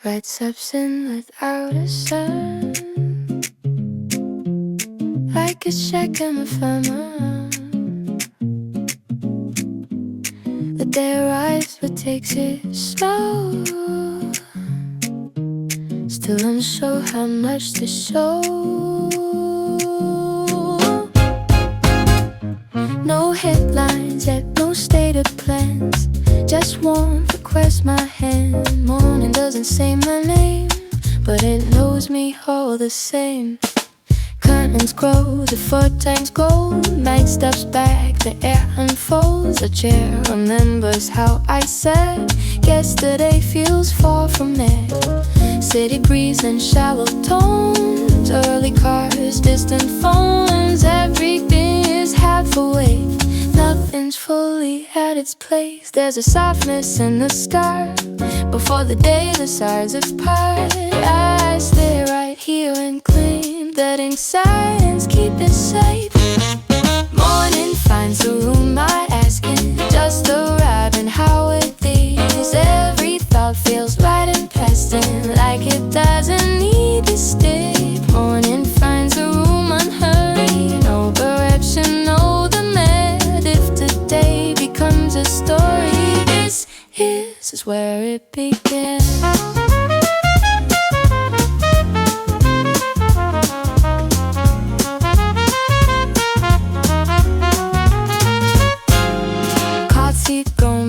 Red steps in without a sun, like a second ephemeral. The day arrives but takes it slow, still unsure how much to show. No headlines yet, no stated plans, just one request my hand. Morning doesn't say my name, but it knows me all the same. Curtains close, the foot times gold. Night steps back, the air unfolds. A chair remembers how I said yesterday feels far from there. City breeze and shallow tones, early cars, distant phones. Everything is half awake, nothing's fully at its place. There's a softness in the sky before the day decides its part. I stay right here and cling, letting silence keep it safe. Morning finds the room I ask in, just arriving how it is. Every thought feels right and pleasant, like it doesn't need to stay. Morning finds the room unhurried, no direction, no demand. If today becomes a story, this is where it began.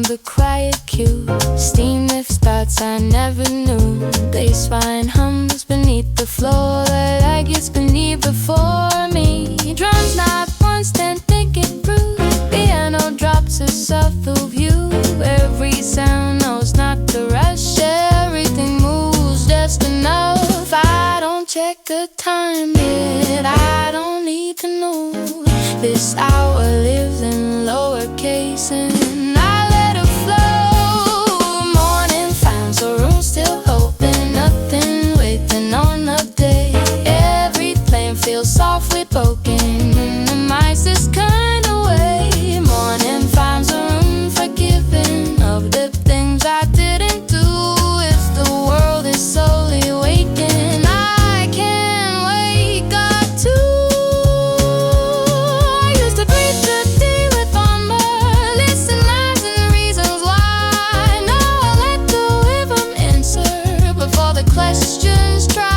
The quiet cue, steam lifts thoughts I never knew. Baseline hums beneath the floor, like it's beneath before me. Drums not once, then think it through. Piano drops a subtle view. Every sound knows not to rush. Everything moves just enough. I don't check the time yet, I don't need to know. This hour lives in lowercase and softly poking in the nicest kind of way. Morning finds a room forgiving of the things I didn't do. If the world is slowly waking, I can't wake up too. I used to breathe the day with armor, listen lies and reasons why. Now I let the rhythm answer before the questions try.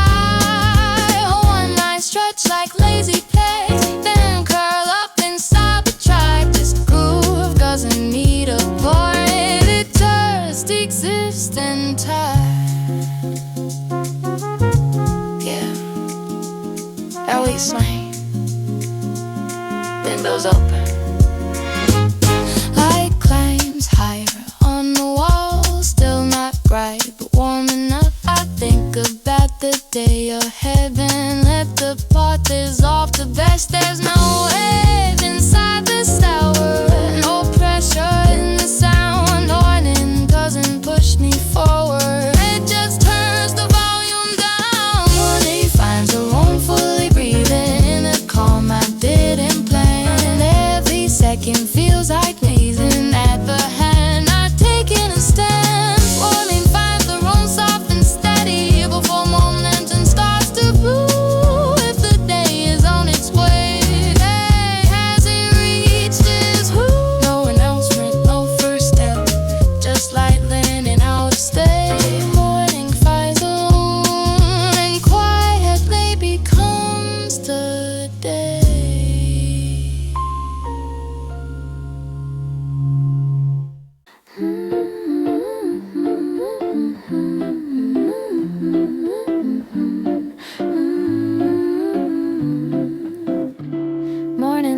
Stretch like lazy pegs, then curl up inside the track. This groove doesn't need a point, it just exists in time. Yeah, at least my windows open. Light climbs higher on the wall, still not bright but warm enough. I think about the day ahead and let the part dissolve to best. There's no wave inside this tower, no pressure in the sound. Morning doesn't push me forward, it just turns the volume down. Morning finds a room fully breathing in a calm I didn't plan. Every second feels like gazing at the hand not taking a stand. Morning finds the room soft and steady before momentum starts to bloom.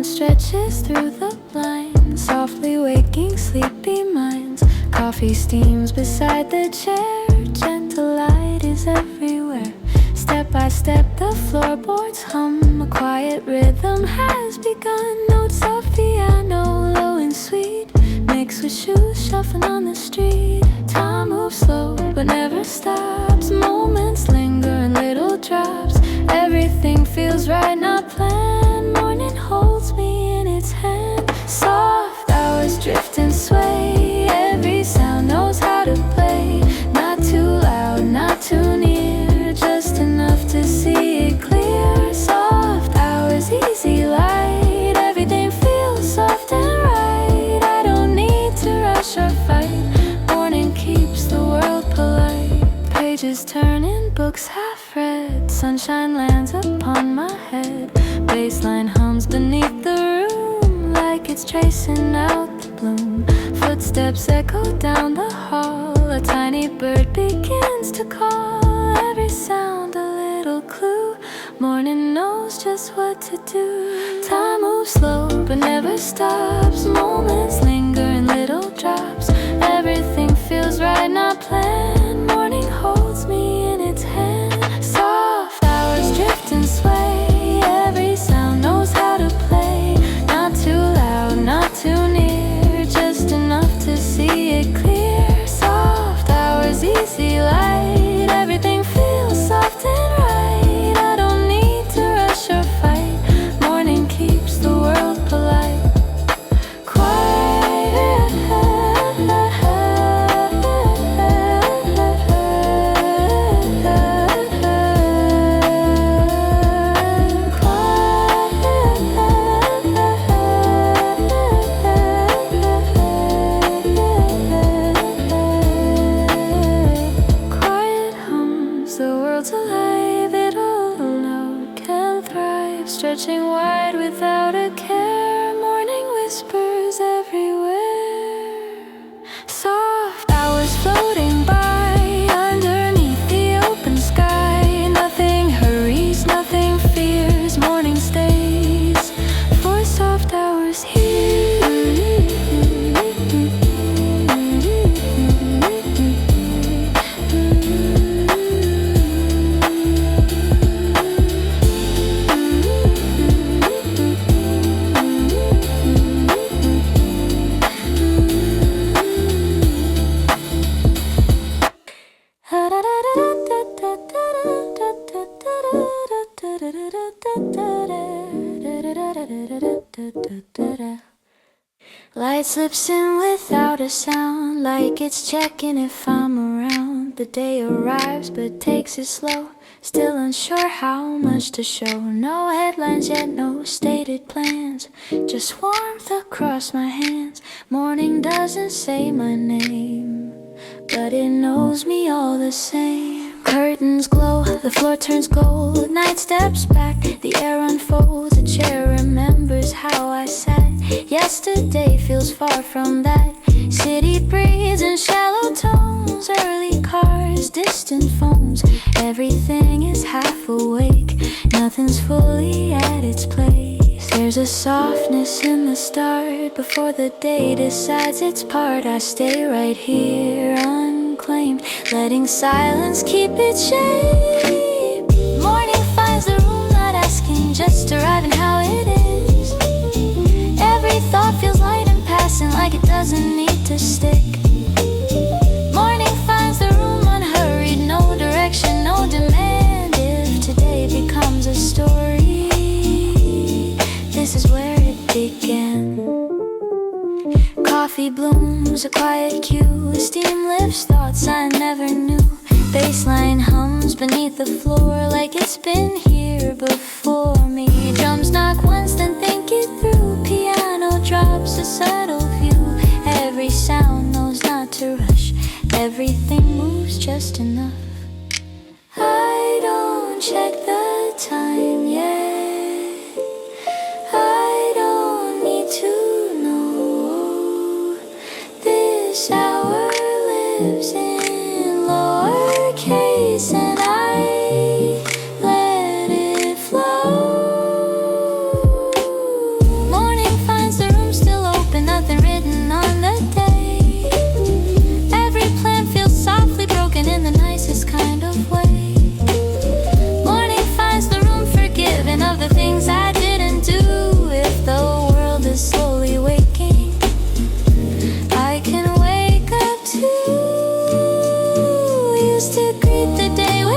Stretches through the blinds, softly waking sleepy minds. Coffee steams beside the chair, gentle light is everywhere. Step by step the floorboards hum, a quiet rhythm has begun. Notes of piano, low and sweet, mixed with shoes shuffling on the street. Time moves slow but never stops, moments linger in little drops. Everything feels right, not planned. Morning holds me in its hand, soft hours drift and sway. Every sound knows how to play, not too loud, not too pages turning, books half read. Sunshine lands upon my head. Baseline hums beneath the room, like it's chasing out the bloom. Footsteps echo down the hall. A tiny bird begins to call. Every sound a little clue. Morning knows just what to do. Time moves slow but never stops. Moments linger in little drops. Everything feels right, not planned. Morning holds me in its hand. Soft hours drift and sway. Every sound knows how to play. Not too loud, not too near, just enough to see it clear. Soft hours, easy light. Everything feels soft and right. I don't need to rush or fight. Morning keeps the world polite. Stretching wide without a care. Morning whispers everywhere. Soft hours floating by underneath the open sky. Nothing hurries, nothing fears. Morning stays for soft hours here. Light slips in without a sound, like it's checking if I'm around. The day arrives but takes it slow, still unsure how much to show. No headlines yet, no stated plans, just warmth across my hands. Morning doesn't say my name, but it knows me all the same. Curtains glow, the floor turns gold. Night steps back, the air unfolds. A chair remembers how I sat. Yesterday feels far from that. City breeze in shallow tones. Early cars, distant phones. Everything is half awake, nothing's fully at its place. There's a softness in the start. Before the day decides its part, I stay right here unclaimed, letting silence keep its shape. Morning finds the room, not asking, just arriving how it is. Every thought feels light and passing, like it doesn't need to stick. Morning finds the room unhurried, no direction, no demand. If today becomes a story, this is where it began. Coffee blooms, a quiet cue. Steam lifts thoughts I never knew. Baseline hums beneath the floor, like it's been here before me. Drums knock once, then think it through. Piano drops a subtle view. Every sound knows not to rush. Everything moves just enough. I don't check the time yet. I don't need to know. This hour lives in lowercase, and I let it flow. Morning finds the room still open, nothing written on the day. Every plan feels softly broken in the nicest kind of way. Morning finds the room forgiven of the things I didn't do. If the world is slowly waking, I can wake up too. Used to greet the day with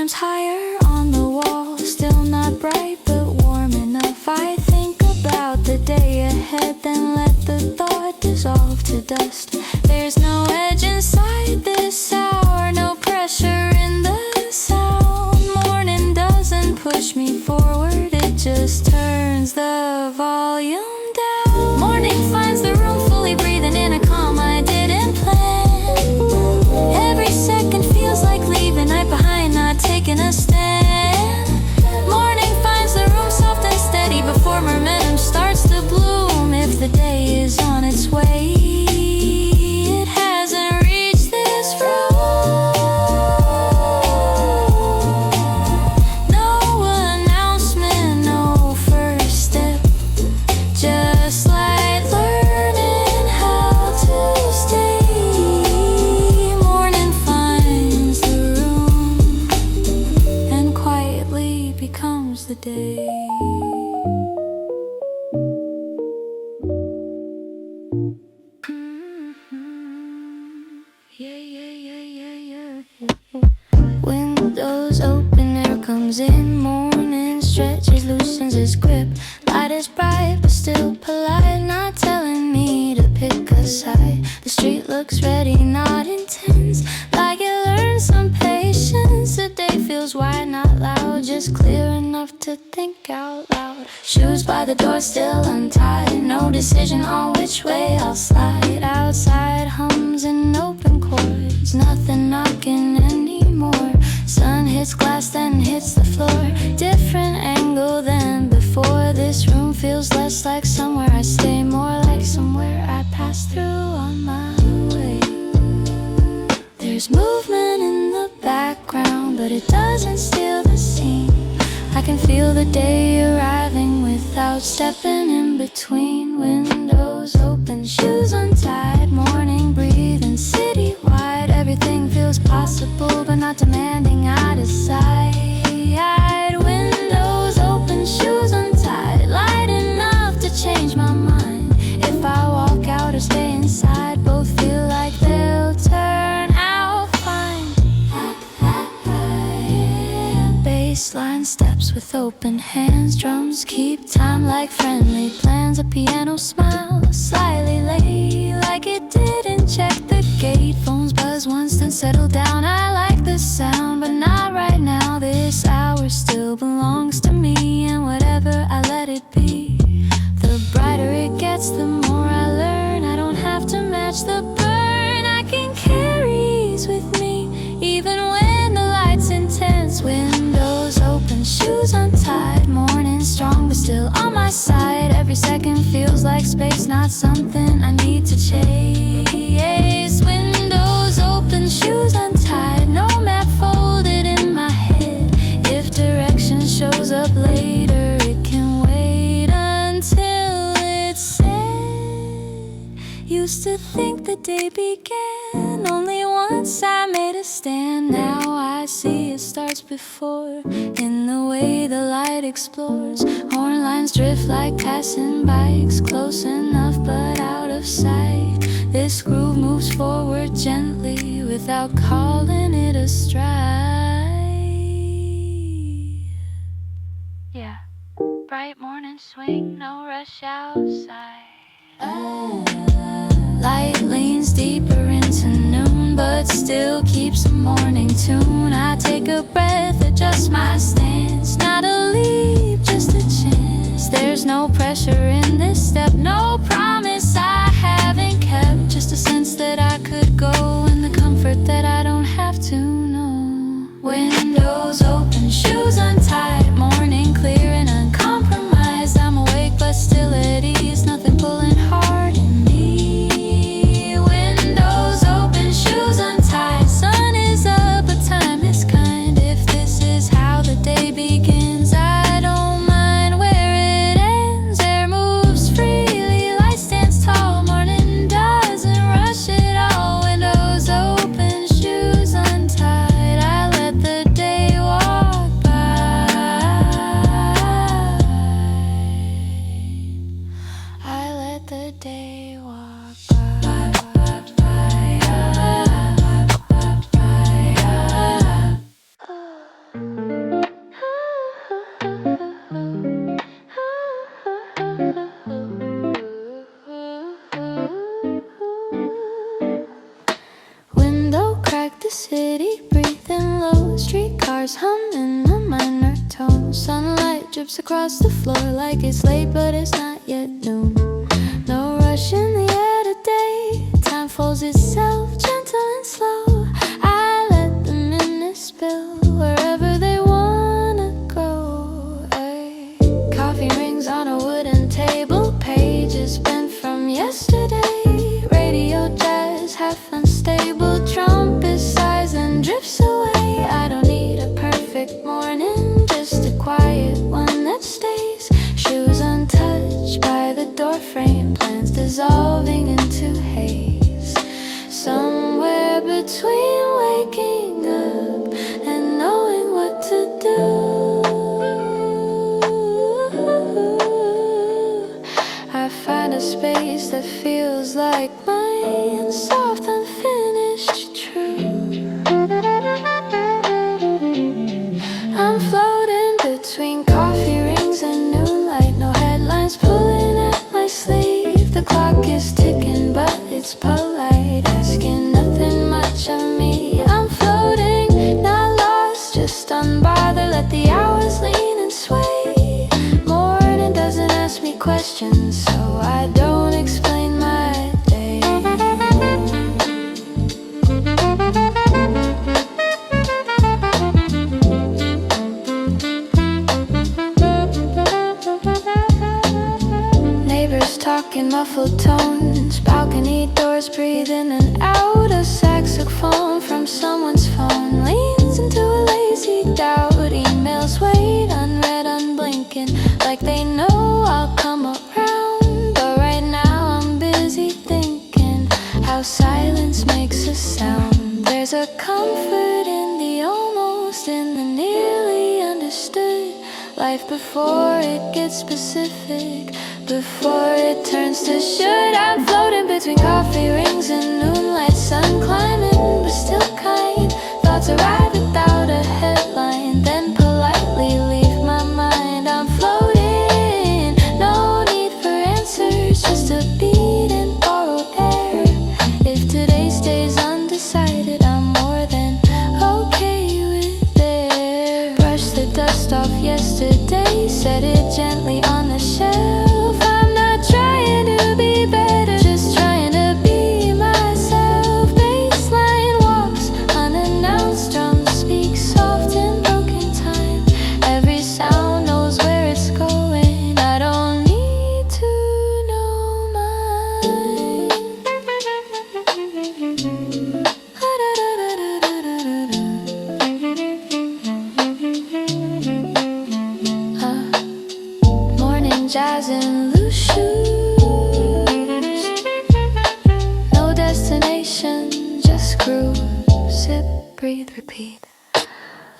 times higher on the wall, still not bright but warm enough. I think about the day ahead, then let the thought dissolve to dust. There's no edge inside this hour, no pressure in the sound. Morning doesn't push me forward, it just turns the volume down. Morning finds the room fully breathing in a calm I didn't plan. Every second feels like leaving night behind, not taking a stand. Morning finds the room soft and steady before momentum starts to bloom. If the day is on its way, it hasn't reached this room. No announcement, no first step, just light learning how to stay. Morning finds the room and quietly becomes the day. Windows open, air comes in. Morning stretches, loosens its grip. Light is bright but still polite, not telling me to pick a side. The street looks ready, not intense, like it learned some patience. The day feels wide, not loud, just clear enough to think out loud. Shoes by the door still untied, no decision on which way I'll slide. Outside hums in open chords, nothing knocking anymore. Sun hits glass then hits the floor, different angle than before. This room feels less like somewhere I stay, more like somewhere I pass through on my way. There's movement in the background, but it doesn't steal the scene. I can feel the day arriving without stepping in between. Windows open, shoes untied, morning breathing citywide. Everything feels possible but not demanding. I decide. Windows open, shoes untied, light enough to change my mind. If I walk out or stay inside, both feel like they'll turn out fine. Baseline steps with open hands, drums keep time like friendly plans. A piano smile slightly late, like it didn't check the gate. Phones buzz once then settle down. I like the sound but not right now. This hour still belongs to me, and whatever I let it be, the brighter it gets, the more I learn. I don't have to match the burn, I can carry ease with me, even when the light's intense. Windows open, shoes untied, morning strong but still on my side. Every second feels like space, not something I need to chase. Windows open, shoes untied, no map folded in my head. If direction shows up later, it can wait until it's said. Used to think the day began only once I made a stand. Now I see it starts before, in the way the light explores. Horn lines drift like passing bikes, close enough but out of sight. This groove moves forward gently without calling it a stride. Yeah, bright morning swing, no rush outside. Light leans deeper into noon, but still keeps a morning tune. I take a breath, adjust my stance, not a leap, just a chance. There's no pressure in this step, no promise I haven't kept, just a sense that I could go in the comfort that I don't have to know. Windows open, shoes untied, morning clear and uncompromised. I'm awake but still at ease, nothing pulling hard in me. Windows open, shoes untied, sun is up but time is kind. If this is how the day begins, I don't mind where it ends. Air moves freely, light stands tall, morning doesn't rush at all. Windows open, shoes untied, I let the keeps humming a minor tone. Sunlight drips across the floor like it's late but it's not yet noon. No rush in the air today. Time folds itself gentle and slow. I let the minutes spill wherever they wanna go. Ay. Coffee rings on a wooden table. Pages bent from yesterday. Radio jazz half unstable. Trumpet sighs and drifts away. I don't need a perfect morning, just a quiet one that stays. Shoes untouched by the doorframe. Plans dissolving into haze. Somewhere between waking up and knowing what to do, I find a space that feels like mine, soft, unfinished, true. I'm floating between coffee rings and moonlight. No headlines pulling at my sleeve. The clock is ticking but it's polite, asking nothing much of me. I'm floating, not lost, just unbothered. Let the hours lean and sway. Morning doesn't ask me questions, so I don't explain my day. Neighbors talking muffled tones. Balcony doors breathe in and out. A saxophone from someone's phone leans into a lazy doubt. Emails wait unread, unblinking, like they know I'll come around. But right now I'm busy thinking how silence makes a sound. There's a comfort in the almost, in the nearly understood. Life before it gets specific, before it turns to should. I'm floating between coffee rings and moonlight. Sun climbing but still kind. Thoughts arrive without a headline, then politely leave my mind. I'm floating, no need for answers, just a beat and borrowed air. If today stays undecided, I'm more than okay with it. Brush the dust off yesterday, set it gently on the shelf. I'm not trying to be better, just trying to be myself. Baseline walks unannounced, drums speak soft in broken time. Every sound knows where it's going, I don't need to know mine. Morning jazz in loose shoes. No destination, just groove. Sip, breathe, repeat.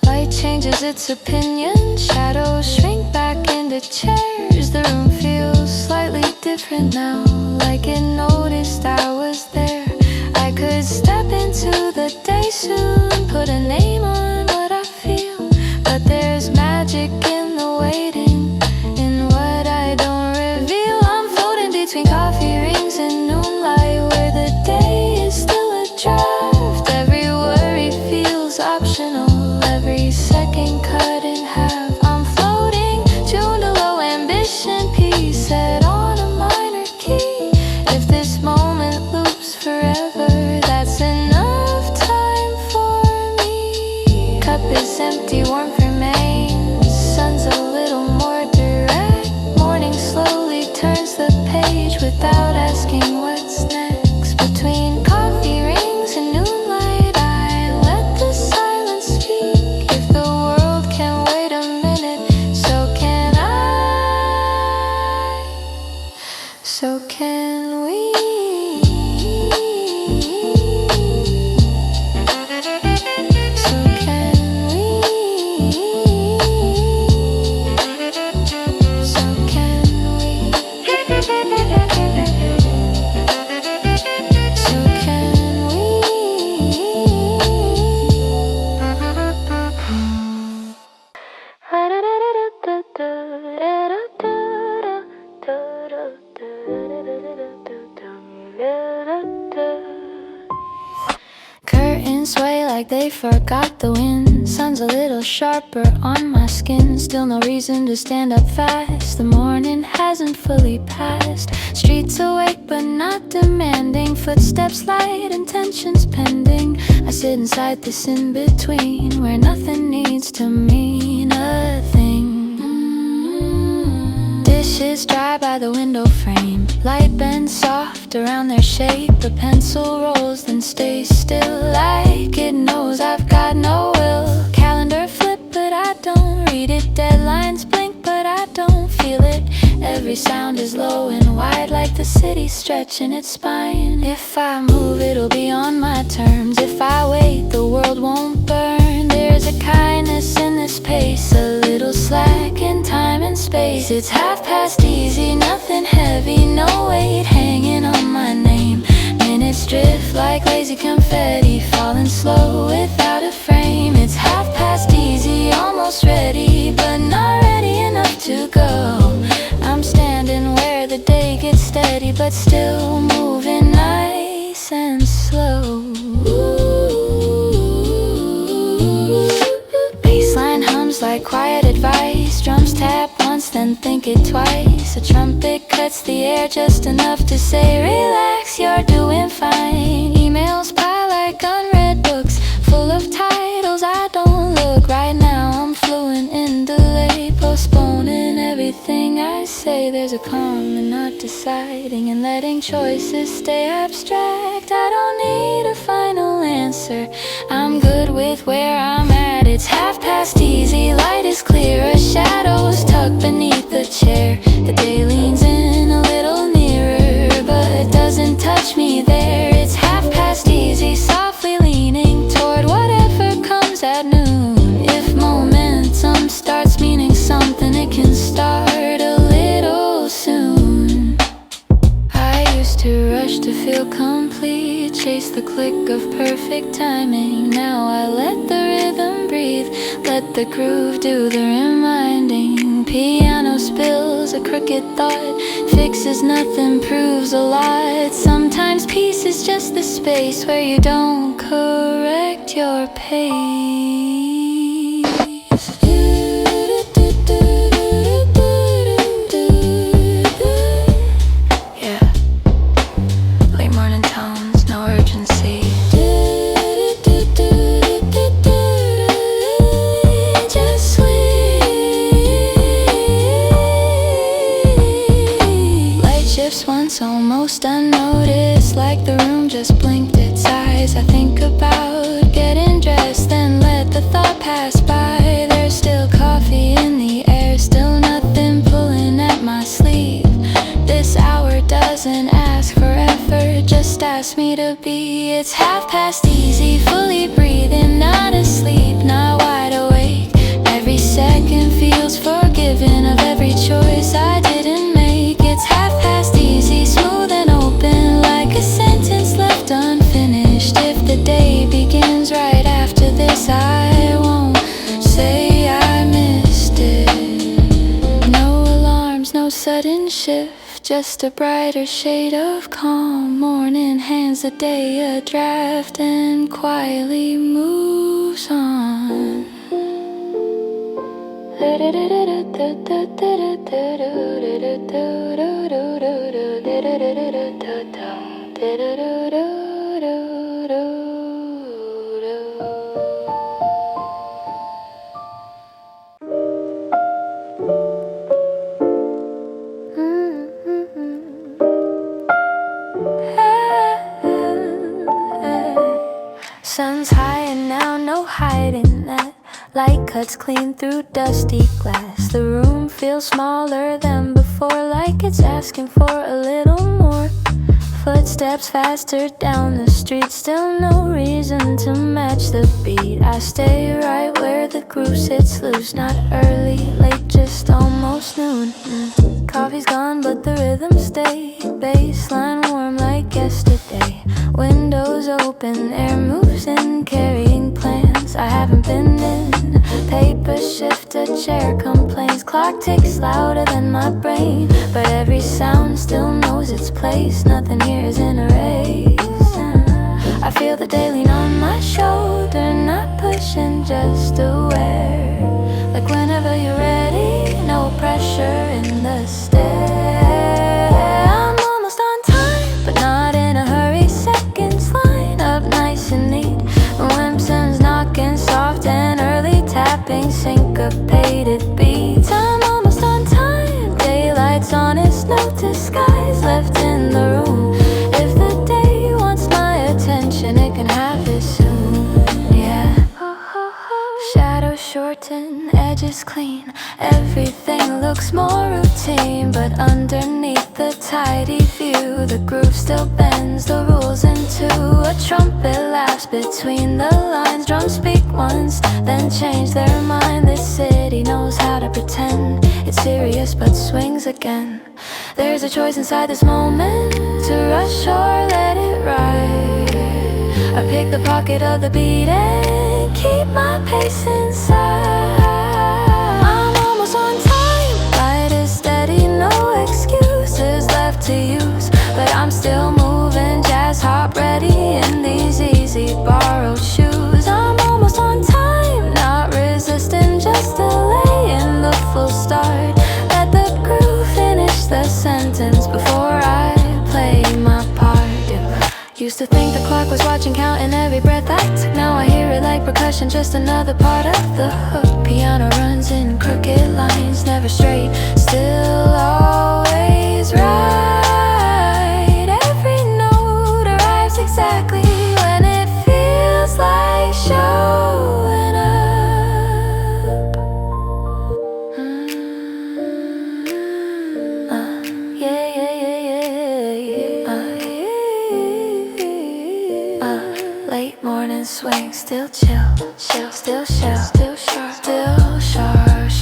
Light changes its opinion. Shadows shrink back into chairs. The room feels slightly different now, like it noticed I was there. I could step into the day soon, put a name on what I feel. But there's magic in the waiting, in what I don't reveal. I'm floating between coffee rings and moonlight, where the day is still a draft. Every worry feels optional, every second cut in half. I'm floating, tuned to low ambition, peace set on a minor key. If this moment loops forever, that's enough time for me. Cup is empty, warmth remains. Sun's a little more direct. Morning slowly turns the page without asking what's next. Between coffee rings and moonlight, I let the silence speak. If the world can wait a minute, so can I. So can we. So can we. like they forgot the wind. Sun's a little sharper on my skin. Still no reason to stand up fast. The morning hasn't fully passed. Streets awake but not demanding. Footsteps light, intentions pending. I sit inside this in-between where nothing needs to mean a thing. Dishes dry by the window frame. Light bends soft around their shape. A pencil rolls then stays still like it knows I've got no will. Calendar flip but I don't read it. Deadlines blink but I don't feel it. Every sound is low and wide like the city stretching its spine. If I move it'll be on my terms. If I wait the world won't burn. There's a kindness in this pace. A little slack in time and space. It's half past easy, nothing heavy. No weight hanging on my name. Minutes drift like lazy confetti. Falling slow without a frame. It's half past easy, almost ready. But not ready enough to go. I'm standing where the day gets steady. But still moving nice and slow. Bassline hums like quiet advice. Drums tap once then think it twice. A trumpet cuts the air just enough to say relax, you're doing fine. Emails pile like unread books full of titles I don't look. Right now I'm fluent in delay, postponing everything I say. There's a calm in not deciding and letting choices stay abstract. I don't need a final answer, I'm good with where I'm at. It's half past easy, light is clear. A shadow is tucked beneath the chair. The day leans in a little nearer but doesn't touch me there. It's half past easy, softly leaning toward whatever comes at noon. If momentum starts meaning something, it can start a little soon. I used to rush to feel complete, chase the click of perfect timing. Now I let the rhythm breathe, let the groove do the reminding. Piano spills a crooked thought, fixes nothing, proves a lot. Sometimes peace is just the space where you don't correct your pace. Yeah, late morning tones, no urgency. Just light shifts once, almost unnoticed, like the room just blinked its eyes. I think about getting dressed, then let the thought pass by. There's still coffee in the air, still nothing pulling at my sleeve. This hour doesn't ask for effort, just ask me to be. It's half past easy, fully breathing, not asleep, not wide awake. Every second feels forgiven of every choice I didn't make. It's half past easy, smooth and open, like a sentence left unfinished. If the day begins right after this, I won't say I missed it. No alarms, no sudden shift, just a brighter shade of calm. Morning hands the day a draft and quietly moves on. Sun's high and now no hiding that. Light cuts clean through dusty glass. The room feels smaller than before, like it's asking for a little more. Footsteps faster down the street, still no reason to match the beat. I stay right where the groove sits loose, not early, late, just almost noon. Coffee's gone but the rhythm stays. Bassline warm like yesterday. Windows open, air moves in, carrying plans I haven't been in. Paper shift, a chair complains. Clock ticks louder than my brain, but every sound still knows its place. Nothing here is in a race. I feel the day lean on my shoulder, not pushing, just aware. Like whenever you're ready, no pressure in the stare. I'm almost on time, but not in a hurry. Seconds line up nice and neat. Whimson's knocking soft and early, tapping syncopated beats. I'm almost on time, daylight's honest, no disguise left in the room. If the day wants my attention, it can have it soon, yeah. Shadows shorten, edges clean, everything looks more routine. But underneath the tidy view, the groove still bends the rules into a trumpet laughs between the lines. Drums speak once, then change their mind. This city knows how to pretend it's serious but swings again. There's a choice inside this moment, to rush or let it ride. I pick the pocket of the beat and keep my pace inside. I'm almost on time, light is steady, no excuses left to use. But I'm still moving, jazz hop ready in these easy borrowed shoes. I'm almost on time, not resisting, just delaying the full start. Let the groove finish the sentence before I play my part. Used to think the clock was watching, counting every breath I took. Now I hear it like percussion, just another part of the hook. Piano runs in crooked lines, never straight, still always right. Every note arrives exactly when it feels like showing up. Yeah, yeah, yeah, yeah, yeah. Late morning swing, still chill, chill, still shell, still sharp,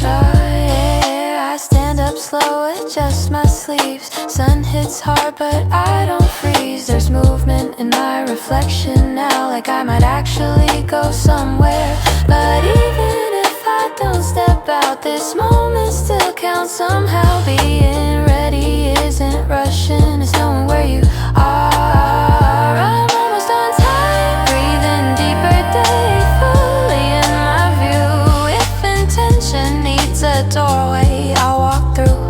yeah. I stand up slow, adjust my sleeves. Sun hits hard, but I don't freeze. There's movement in my reflection now, like I might actually go somewhere. But even if I don't step out, this moment still counts somehow. Being ready isn't rushing, it's knowing where you are. I'm almost on time, breathing deeper, day fully in my view. If intention needs a doorway, I'll walk through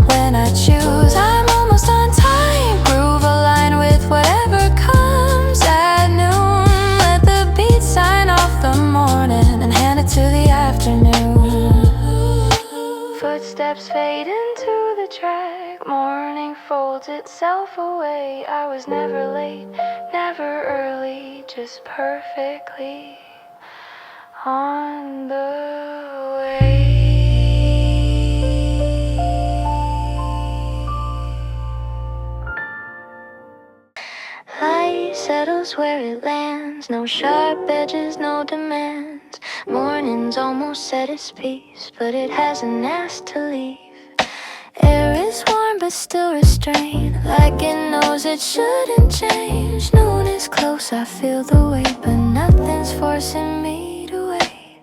when I choose. I'm almost on time, groove aligned with whatever comes at noon. Let the beat sign off the morning and hand it to the afternoon. Footsteps fade into the track, morning folds itself away. I was never late, never early, just perfectly on the way. Light settles where it lands, no sharp edges, no demands. Morning's almost set its peace, but it hasn't asked to leave. Air is warm but still restrained, like it knows it shouldn't change. Noon is close, I feel the weight, but nothing's forcing me to wait.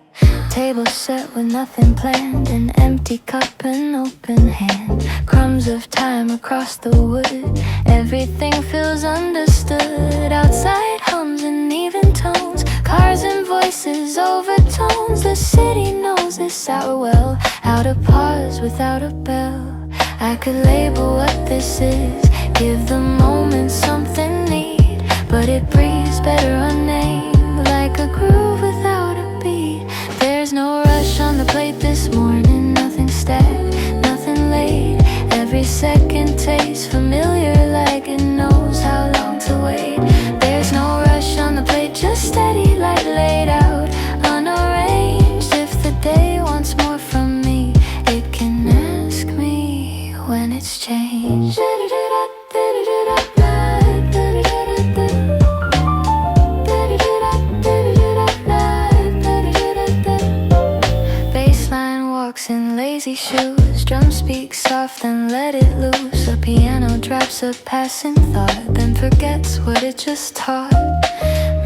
Table set with nothing planned, an empty cup, an open hand. Crumbs of time across the wood, everything feels understood. Outside hums in even tones, cars and voices, overtones. The city knows this hour well, out of pause without a bell. I could label what this is, give the moment something neat, but it breathes better unnamed, like a groove without a beat. There's no rush on the plate this morning, nothing stacked, nothing late. Every second tastes familiar, like it knows how long to wait. There's no rush on the plate, just steady, light laid out, unarranged. If the day wants more from me, it can ask me when it's changed. Baseline walks in lazy shoes, drums speak soft and let it loose. A piano drops a passing thought, then forgets what it just taught.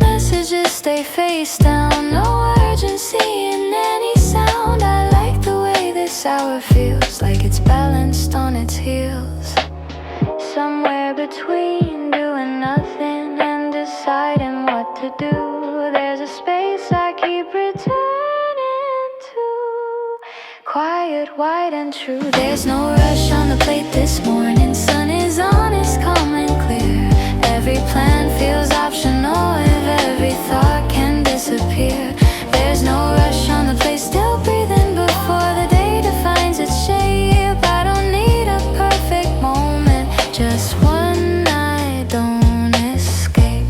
Messages stay face down, no urgency in any sound. I like the way this hour feels, like it's balanced on its heels. Somewhere between doing nothing and deciding what to do. There's a space I keep returning to, quiet, white and true. There's no rush on the plate this morning. Sun is honest, calm and clear. Every plan feels optional if every thought can disappear. There's no rush on the plate, still breathing before the day defines its shape. I don't need a perfect moment, just one I don't escape.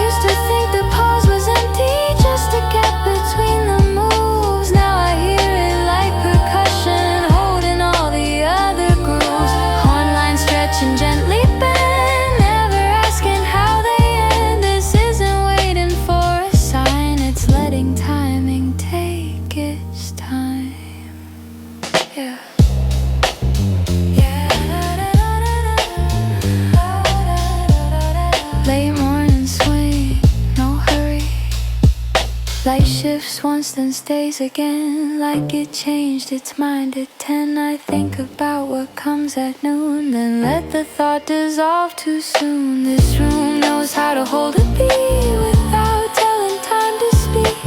Used to think the pause was empty, just a gap between the moves. Now I hear it like percussion, holding all the other grooves. Horn lines stretching gently bend, never asking how they end. This isn't waiting for a sign, it's letting timing take its time. Yeah. Late morning swing, no hurry. Light shifts once then stays again, like it changed its mind at 10. I think about what comes at noon, then let the thought dissolve too soon. This room knows how to hold a beat without telling time to speak.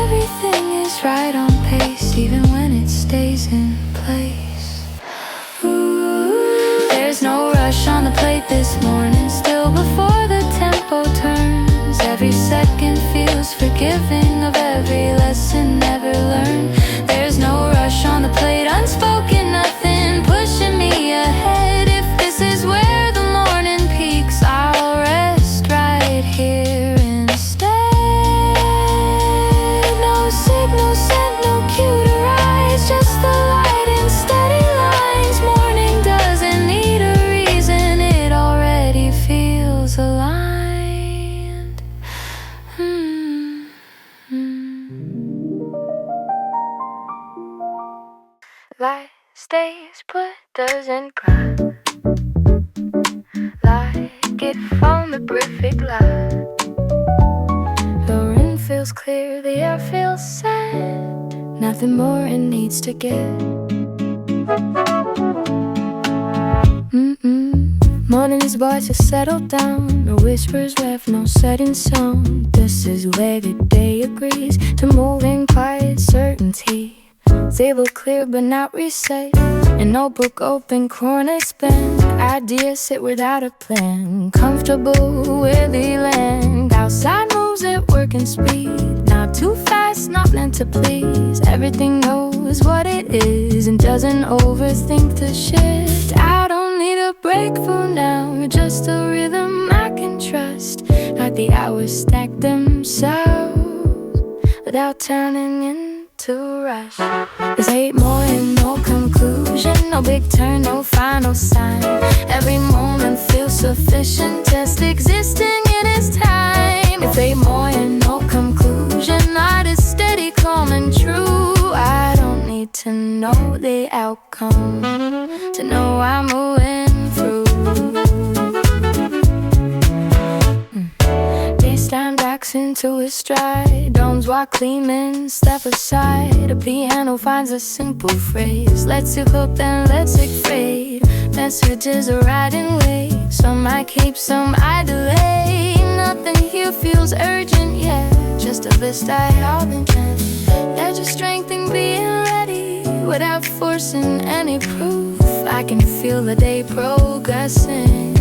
Everything is right on pace, even when it stays in place. Ooh, there's no rush on the plate this morning, still before the tempo turns. Every second feels forgiving of every lesson never learned. There's no rush on the plate, unspoken, nothing pushing me ahead. If this is where the morning peaks, I'll rest right here instead. No signal sent, no cue to rise, just the light and steady lines. Morning doesn't need a reason, it already feels aligned. Light stays put, doesn't cry, like it found the perfect light. The room feels clear, the air feels sad, nothing more it needs to get. Morning's voices settle down, no whispers left, no setting sound. This is where the day agrees to move in quiet certainty. Table clear but not reset, a notebook open, corners bent. Ideas sit without a plan, comfortable where they land. Outside moves at working speed, not too fast, not meant to please. Everything knows what it is and doesn't overthink the shift. I don't need a break for now, just a rhythm I can trust. Like the hours stack themselves without turning into rush. There's 8 more and no conclusion, no big turn, no final sign. Every moment feels sufficient, just existing in its time. If 8 more and no conclusion, light is steady, calm and true. I don't need to know the outcome to know I'm moving through. Stand backs into his stride, domes while cleaning, step aside. A piano finds a simple phrase, lets it hook then lets it fade. Messages arrive in waves, some I keep, some I delay. Nothing here feels urgent yet, just a list I haven't read. There's a strength in being ready without forcing any proof. I can feel the day progressing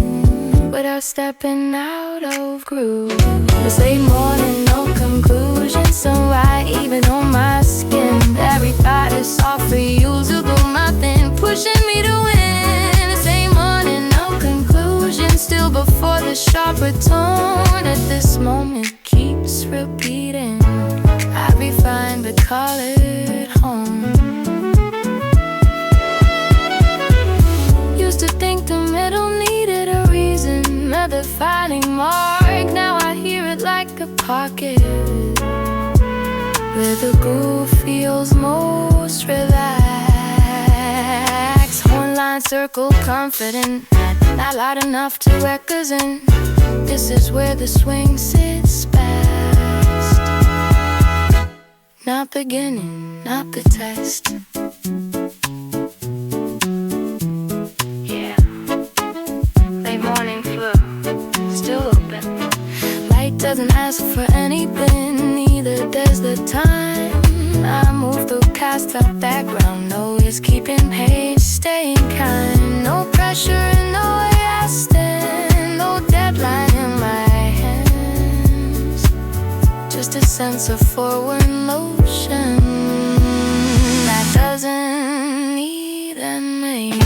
without stepping out of groove. This late morning, no conclusion, sunlight even on my skin. Everybody's soft for you to do nothing, pushing me to win. This late morning, no conclusion, still before the sharper tone. At this moment keeps repeating, I'd be fine but call it home. Used to think the middle needed a reason, a defining mark. Now I hear it like a pocket, where the groove feels most relaxed. Horn line circle confident, not loud enough to echoes in. This is where the swing sits best. Not beginning, not the test. Yeah, late morning flu, still open. ask for any bin, neither does the time. I move through cast up that ground, no is keeping pace, staying kind. No pressure and no way I stand, no deadline in my hands, just a sense of forward motion that doesn't need a name.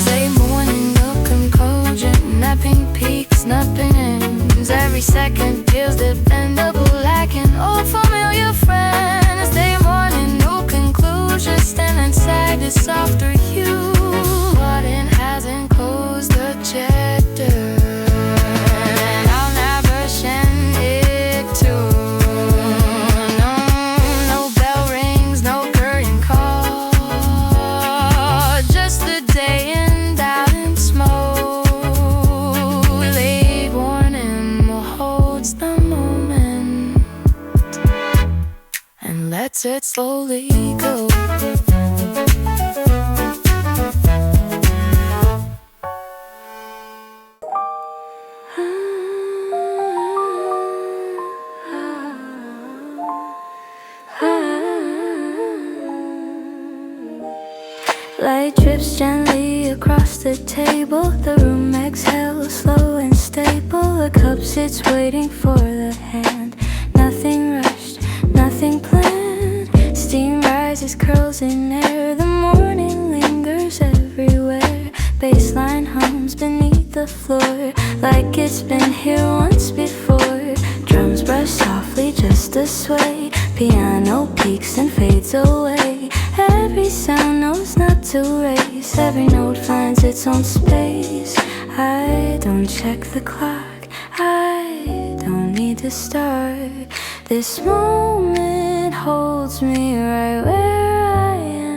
Say morning, no conclusion, napping peaks, nothing ends. Every second feels dependable, like an old familiar friend. Say morning, no conclusion, stand inside this softer hue. Button hasn't closed the chapter, and I'll never send it to. No bell rings, no curtain call, just the day and out in smoke. Late warning holds the moment and lets it slowly go. Light drips gently across the table. The room exhales slow and stable. A cup sits waiting for the hand. Nothing rushed, nothing planned. Steam rises, curls in air. The morning lingers everywhere. Baseline hums beneath the floor, like it's been here once before. Drums brush softly just a sway. Piano peaks and fades away. Every sound knows not to race. Every note finds its own space. I don't check the clock, I don't need to start. This moment holds me right where I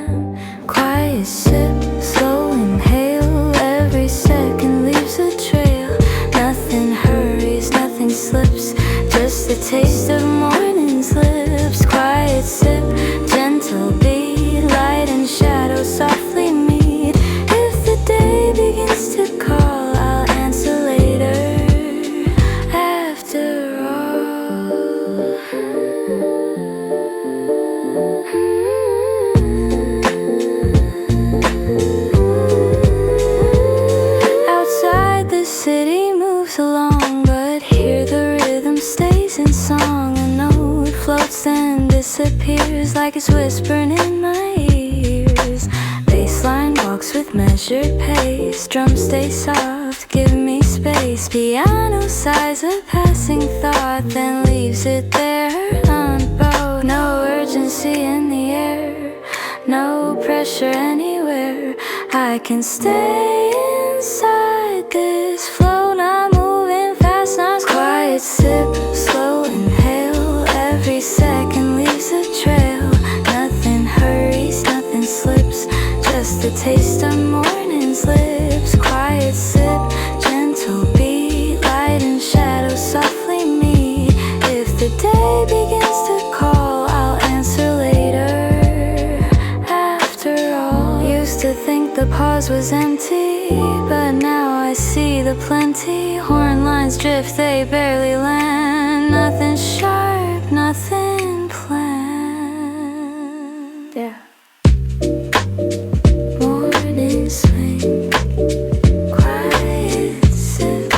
am. Quiet sip, slow inhale. Every second leaves a trail. Nothing hurries, nothing slips, just the taste of morning's lips. Quiet sip, gentle beat, light and shadow softly meet. If the day begins to call, I'll answer later. After all, outside the city moves along, but here the rhythm stays in song. A note floats and disappears, like it's whispering in my ears. Bassline walks with measured pace. Drums stay soft, give me space. Piano sighs a passing thought, then leaves it there unbowed. No urgency in the air, no pressure anywhere. I can stay inside this flow, not moving fast, not quiet sip, slow inhale. Every second leaves a trail. Nothing hurries, nothing slips, just the taste of morning's lips. Quiet sip, gentle beat, light and shadow softly meet. If the day begins to call, I'll answer later. After all, used to think the pause was empty, but now I see the plenty. Horn lines drift, they barely land. Nothing sharp, nothing planned. Yeah. Morning swing, quiet sip.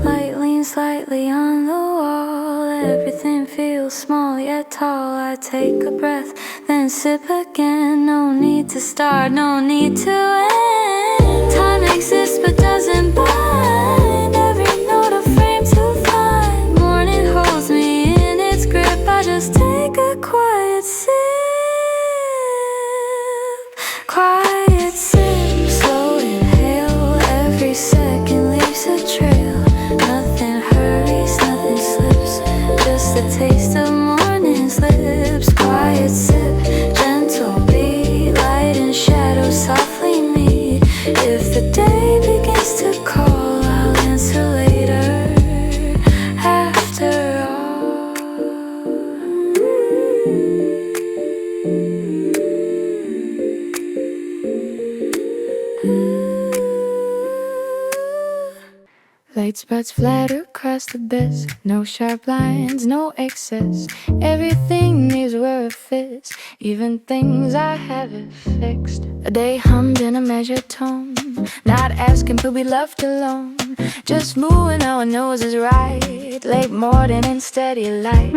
Light leans lightly on the wall. Everything feels small yet tall. I take a breath, then sip again. No need to start, no need to end. Time exists but doesn't bind. Every note a frame to find. Morning holds me in its grip. I just take a quiet sip. Quiet sip, slow inhale. Every second leaves a trail. Nothing hurries, nothing slips, just the taste of morning's lips. Quiet sip, gentle beat, light and shadow softly meet. If the day begins to call, Light spreads flat across the desk. No sharp lines, no excess. Everything is where it fits, even things I haven't fixed. A day hummed in a measured tone, not asking to be left alone, just moving our noses right, late morning and steady light.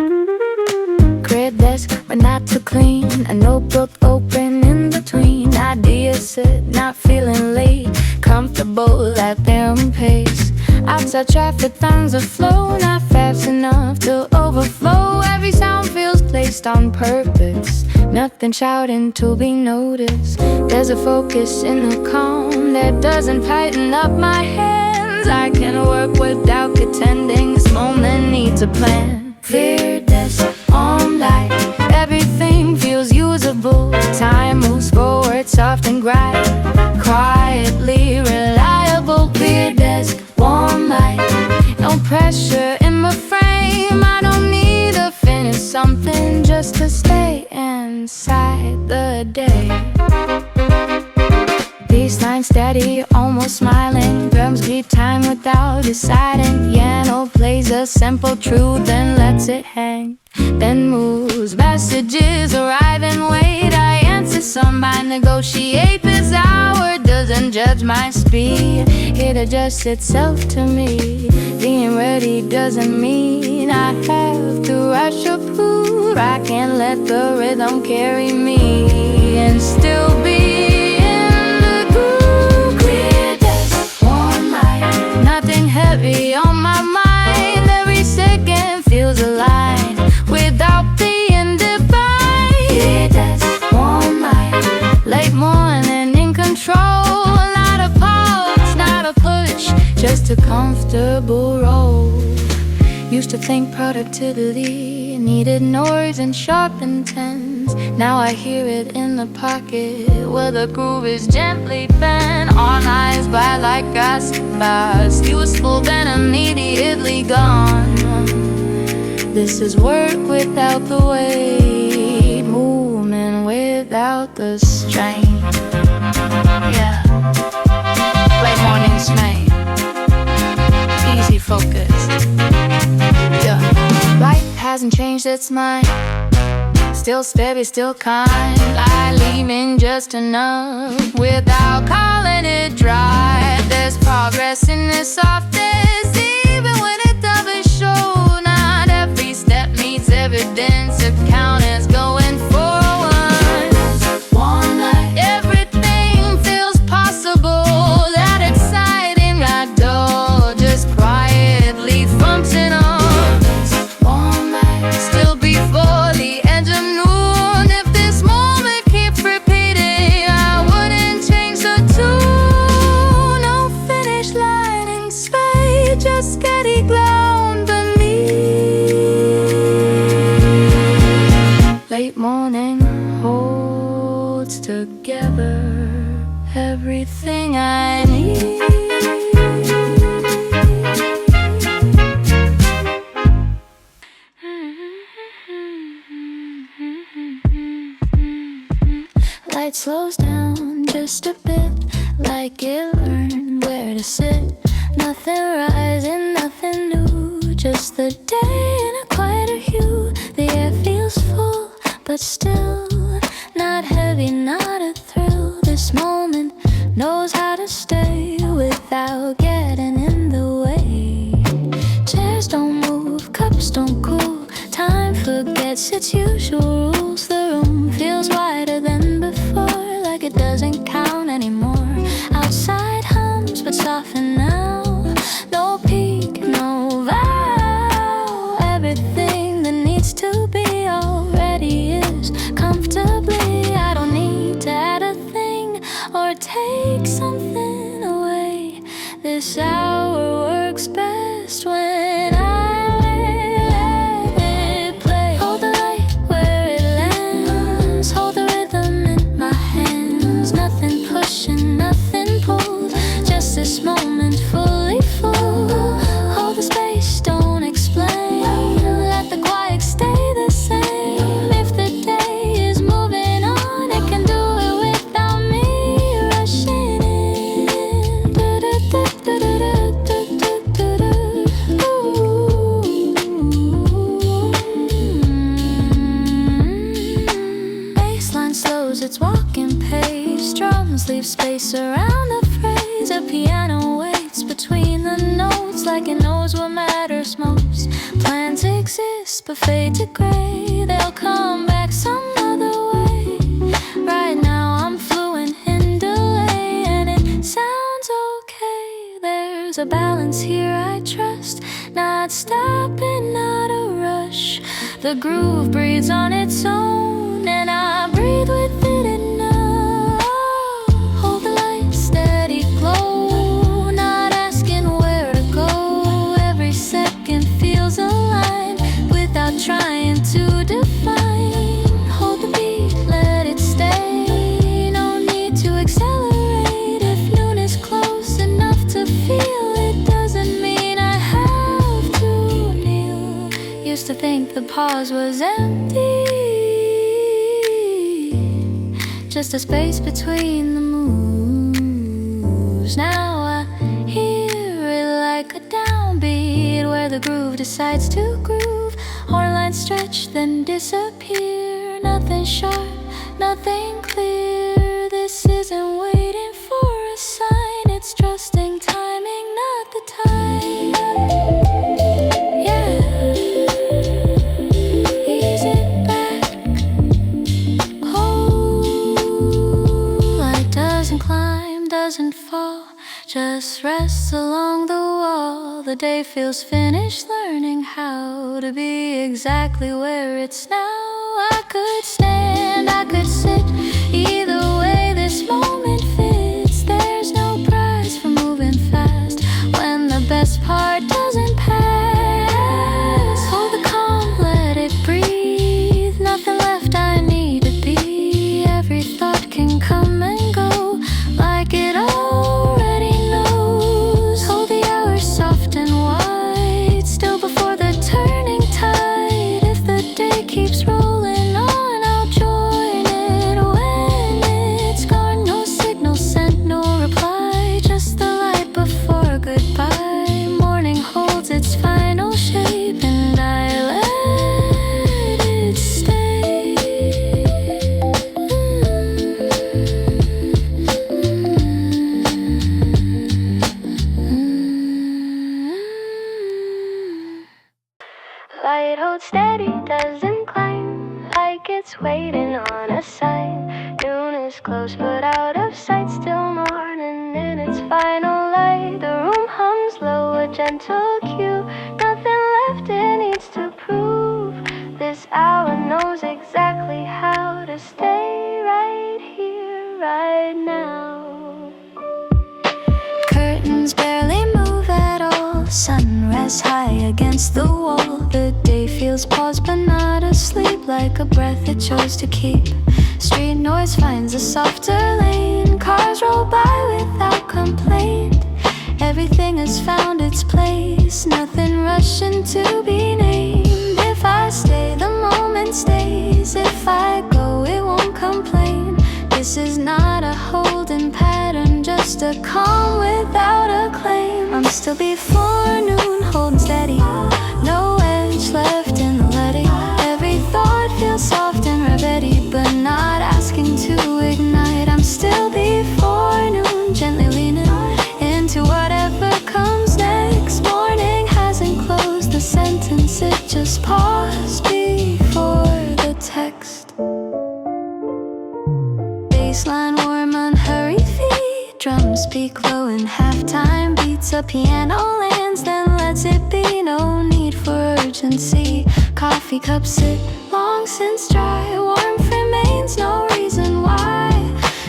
Clear desk, but not too clean. A notebook open in between. Ideas sit, not feeling late, comfortable at their own pace. Outside traffic, thorns of flow, not fast enough to overflow. Every sound feels placed on purpose, nothing shouting to be noticed. There's a focus in the calm that doesn't tighten up my hands. I can work without pretending. This moment needs a plan. Clear desk, on light, everything feels usable. Time moves forward, soft and bright, quietly reliable. Clear desk, warm light, no pressure in my frame. I don't need to finish something just to stay inside the day. Baseline steady, almost smiling. Drums beat time without deciding. Piano plays a simple truth and lets it hang, then moves. Messages arrive and wait. I answer some, I negotiate. This hour doesn't judge my speed, it adjusts itself to me. Being ready doesn't mean I have to rush or prove. I can't let the rhythm carry me and still be in the groove. Clear desk, warm light, nothing heavy on my mind. Every second feels aligned without being divine. Clear desk, warm light, late morning in control. Not a pause, not a push, just a comfortable roll. Used to think productivity needed noise and sharp intents. Now I hear it in the pocket where the groove is gently bent. All eyes by like gas fast, useful then immediately gone. This is work without the weight, movement without the strain. Yeah, late mornings made easy focused. Yeah, life hasn't changed its mind, still steady, still kind. I leave in just enough without calling it dry. There's progress in the softness, even when it doesn't show. Not every step needs evidence of count as going forward. One light, everything feels possible. That exciting right door, just quietly functional. One light, still before the edge of noon. If this moment keeps repeating, I wouldn't change the tune. No finish line in sight, just steady ground beneath. Late morning holds together everything I need. Light slows down just a bit, like it learned where to sit. Nothing rising, nothing new, just the day in a quieter hue. The air feels full, but still not heavy, not a thrill. This moment knows how to stay without getting in the way. Chairs don't move, cups don't cool, time forgets its usual rules. The room feels wider than before, like it doesn't count anymore. Outside hums, but soften now. No peak, no vow. Everything that needs to be already is comfortably. I don't need to add a thing or take something almost like it knows what matters most. Plans exist but fade to gray. They'll come back some other way. Right now I'm fluent in delay, and it sounds okay. There's a balance here I trust, not stopping, not a rush. The groove breathes on its own, and I breathe with it enough. Hold the light, steady glow, not asking where to go. Every second feels aligned without trying to define. Hold the beat, let it stay. No need to accelerate. If noon is close enough to feel, it doesn't mean I have to kneel. Used to think the pause was empty, just a space between the moves. Now I hear it like a downbeat, where the groove decides to groove. Horn lines stretch, then disappear. Nothing sharp, nothing clear. This isn't waiting for a sign, it's trusting timing, not the time. Yeah, ease it back. Light doesn't climb, doesn't fall, just rests along the wall. The day feels finished, learning how to be exactly where it's now. I could stand, I could sit, either way this moment fits. There's no prize for moving fast when the best part doesn't pass. Hold the calm, let it breathe. Nothing left I need to be. Every thought can come and go like it already knows. Hold the hours soft and wide, still before the turning tide. If the day keeps rolling on, I'll join it when it's gone. No signal sent, no reply, just the light before goodbye. Morning holds its final shape, and I let it stay. Light holds steady, doesn't climb, like it's waiting on a sign. Noon is close but out of sight, still morning in its final light. The room hums low, a gentle cue. Nothing left it needs to prove. This hour knows exactly how to stay right here, right now. Curtains barely move at all, sun rests high against the wall. The day feels paused but not asleep, like a breath it chose to keep. Street noise finds a softer lane, cars roll by without complaint. Everything has found its place, nothing rushing to be named. If I stay, the moment stays. If I go, it won't complain. This is not a holding pattern, just a calm without a claim. I'm still before noon, holding steady, no edge left in the letting. Every thought feels soft and ready, but not asking to ignite. I'm still before noon, gently leaning into whatever comes next. Morning hasn't closed the sentence, it just paused before the text. Baseline warm, unhurried feet, drums speak low in halftime beats. A piano lands, then lets it be. No need for urgency. Coffee cups sit long since dry. Warmth remains, no reason why.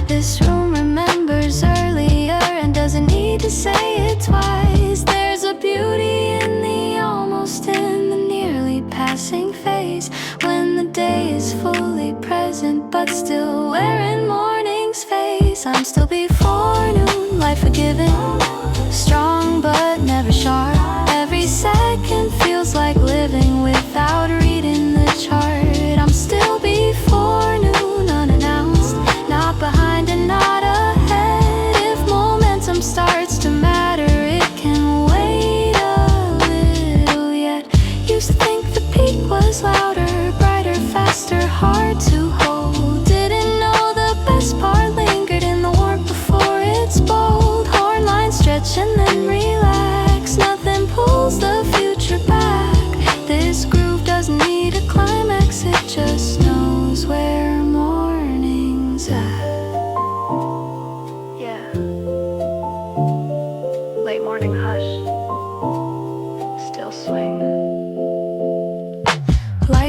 This room remembers earlier and doesn't need to say it twice. There's a beauty in the almost, in the nearly passing phase, when the day is fully present but still wearing morning's face. I'm still before noon, life forgiving, strong but never sharp. Every second feels like living without reading the chart. I'm still before noon, unannounced, not behind and not ahead. If momentum starts to matter, it can wait a little yet. Used to think the peak was louder, brighter, faster, hard to hold. Didn't know the best part lingered in the warmth before it's bold. Horn lines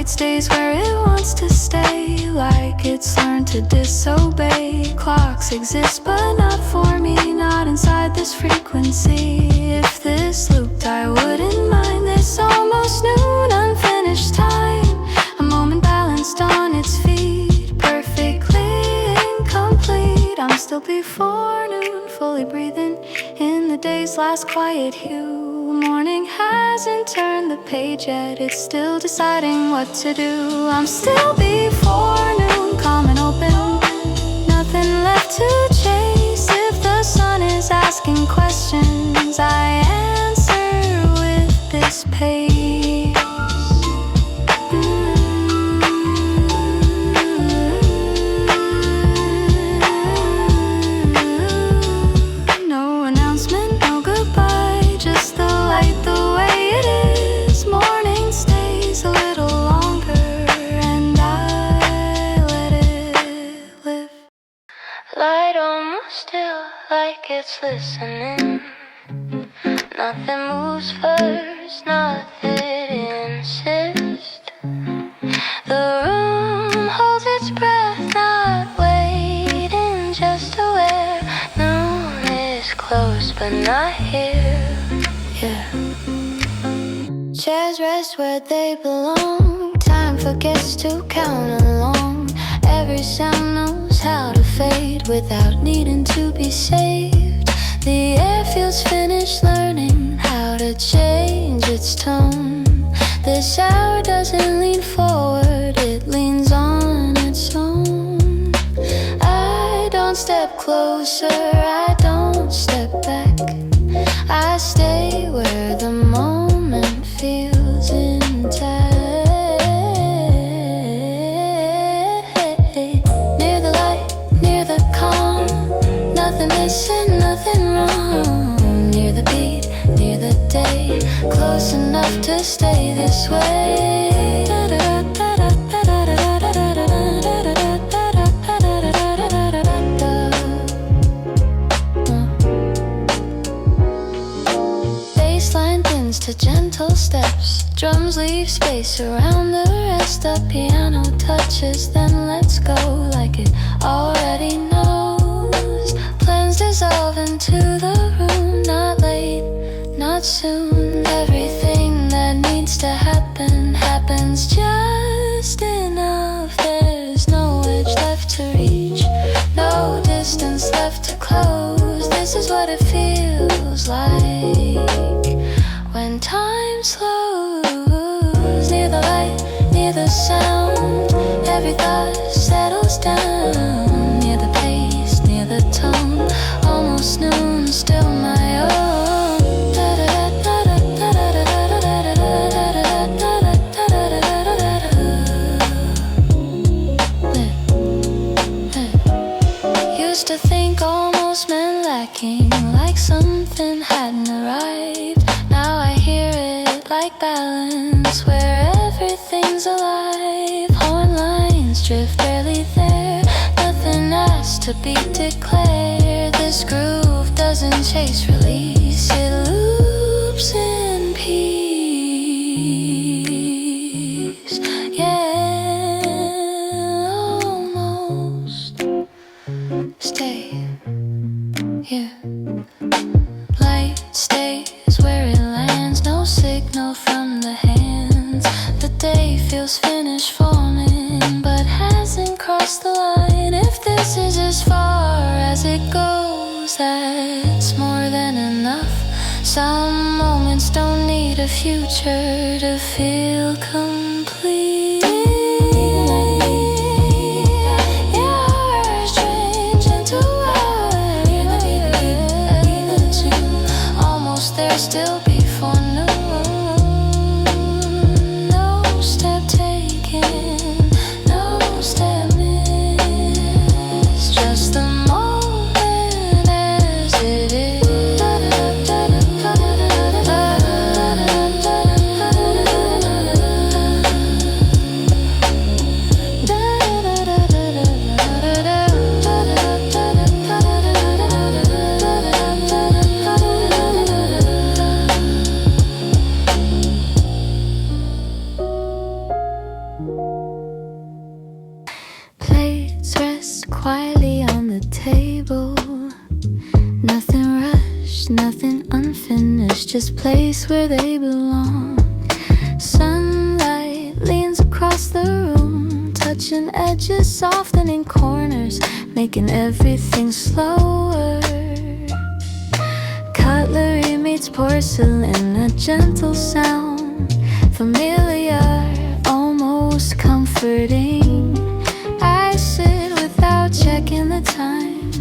light stays where it wants to stay, like it's learned to disobey. Clocks exist but not for me, not inside this frequency. If this looped I wouldn't mind this almost noon unfinished time, a moment balanced on its feet, perfectly incomplete. I'm still before noon, fully breathing in the day's last quiet hue. Morning hasn't turned the page yet, it's still deciding what to do. I'm still before noon, calm and open, nothing left to chase. If the sun is asking questions, I answer with this pace. No announcement, no goodbye, just the light the way it is. Morning stays a little longer and I let it live. Light almost still, like it's listening. Nothing moves first, nothing insists. The room holds its breath, not waiting, just aware. Noon is close but not here. Yeah. Chairs rest where they belong. Time forgets to count along. Every sound knows how to fade without needing to be saved. The air feels finished learning how to change its tone. The shower doesn't lean forward, it leans on its own. I don't step closer, I don't step back. I stay where the moment feels intact. Near the light, near the calm, nothing missing, nothing wrong. Near the beat, near the day, close enough to stay this way. To gentle steps, drums leave space around the rest. The piano touches, then lets go like it already knows. Plans dissolve into the room, not late, not soon. Everything that needs to happen happens just enough. There's no edge left to reach, no distance left to close. This is what it feels like when time slows. Near the light, near the sound, every thought settles down. Near the pace, near the tone, almost noon, still my own. Used to think almost meant lacking, like something hadn't arrived. Now I hear it like balance, where everything's alive. Horn lines drift barely there, nothing has to be declared. This groove doesn't chase release, it loops in peace. Yeah, almost stay here. Light stays where it lands, no signal from the hands. The day feels finished forming, but hasn't crossed the line. If this is as far as it goes, that's more than enough. Some moments don't need a future to feel complete. You're strange into almost there, still before noon. No step taken, no step missed, just the moment as it is. just placed where they belong. Sunlight leans across the room, touching edges, softening corners, making everything slower. Cutlery meets porcelain, a gentle sound, familiar, almost comforting. I sit without checking the time,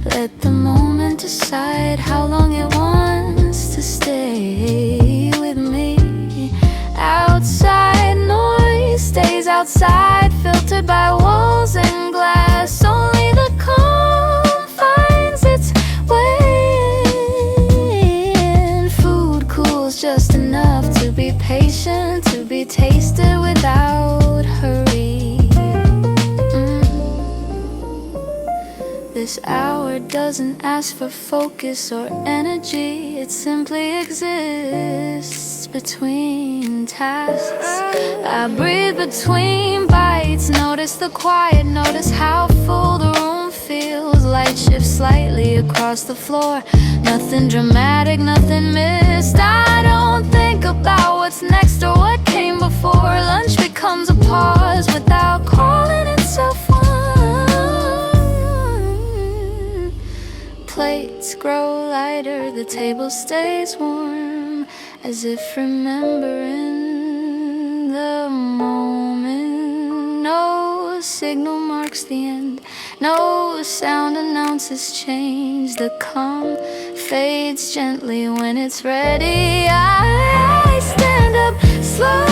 let the moment decide how long it wants to stay with me. Outside noise stays outside, filtered by walls and glass. Only the calm finds its way in. Food cools just enough to be patient, to be tasted without hurry. This hour doesn't ask for focus or energy, it simply exists between tasks. I breathe between bites, notice the quiet, notice how full the room feels. Light shifts slightly across the floor, nothing dramatic, nothing missed. I don't think about what's next or what came before. Lunch becomes a pause without calling itself one. Plates grow lighter, the table stays warm, as if remembering the moment. No signal marks the end, no sound announces change. The calm fades gently when it's ready. I stand up slowly,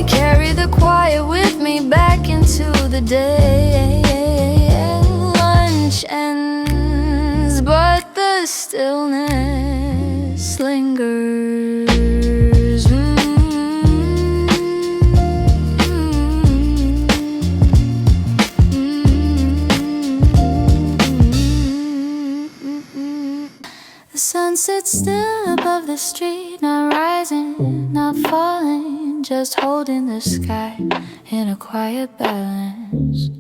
carry the quiet with me back into the day. Lunch ends, but the stillness lingers. The sun sits still above the street, not rising, not falling, just holding the sky in a quiet balance.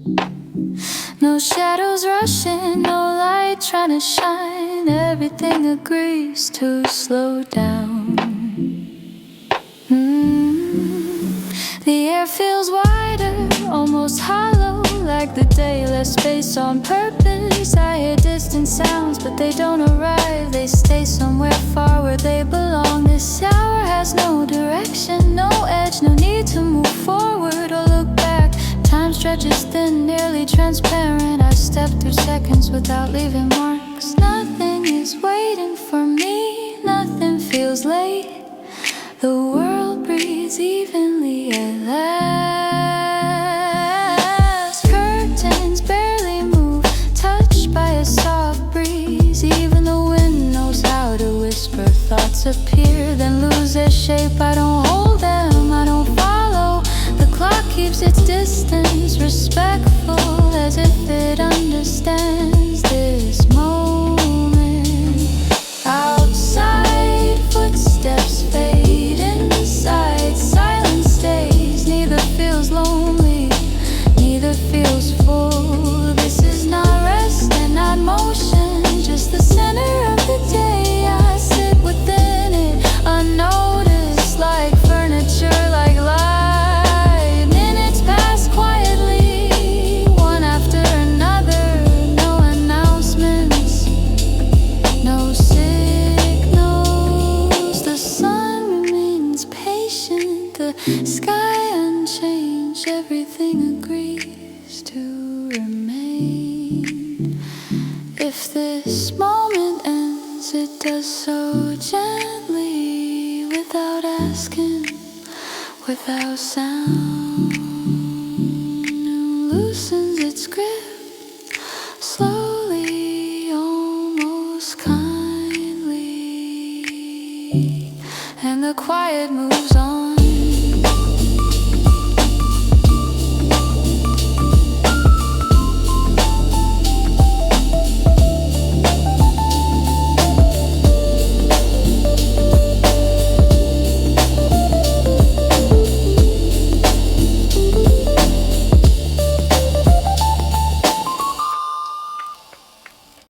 No shadows rushing, no light trying to shine. Everything agrees to slow down. The air feels wider, almost hollow, like the day left space on purpose. I hear distant sounds, but they don't arrive. They stay somewhere far where they belong. This hour has no direction, no edge, no need to move forward or look back. Time stretches thin, nearly transparent. I step through seconds without leaving marks. Nothing is waiting for me, nothing feels late. The world breathes evenly at last. Curtains barely move, touched by a soft breeze. Even the wind knows how to whisper. Thoughts appear, then lose their shape. I don't hold them, I don't follow. The clock keeps its distance, respectful, as if it understands this moment. Outside, footsteps fade inside. Silence stays, neither feels lonely, neither feels full. This is not rest and not motion, just the center of the day. I sit within it, unnoticed, like furniture, like life. Minutes pass quietly, one after another. No announcements, no signals. The sun remains patient, the sky unchanged. Everything agrees to remain. If this moment ends, it does so gently, without asking, without sound. Loosens its grip, slowly, almost kindly, and the quiet moves on.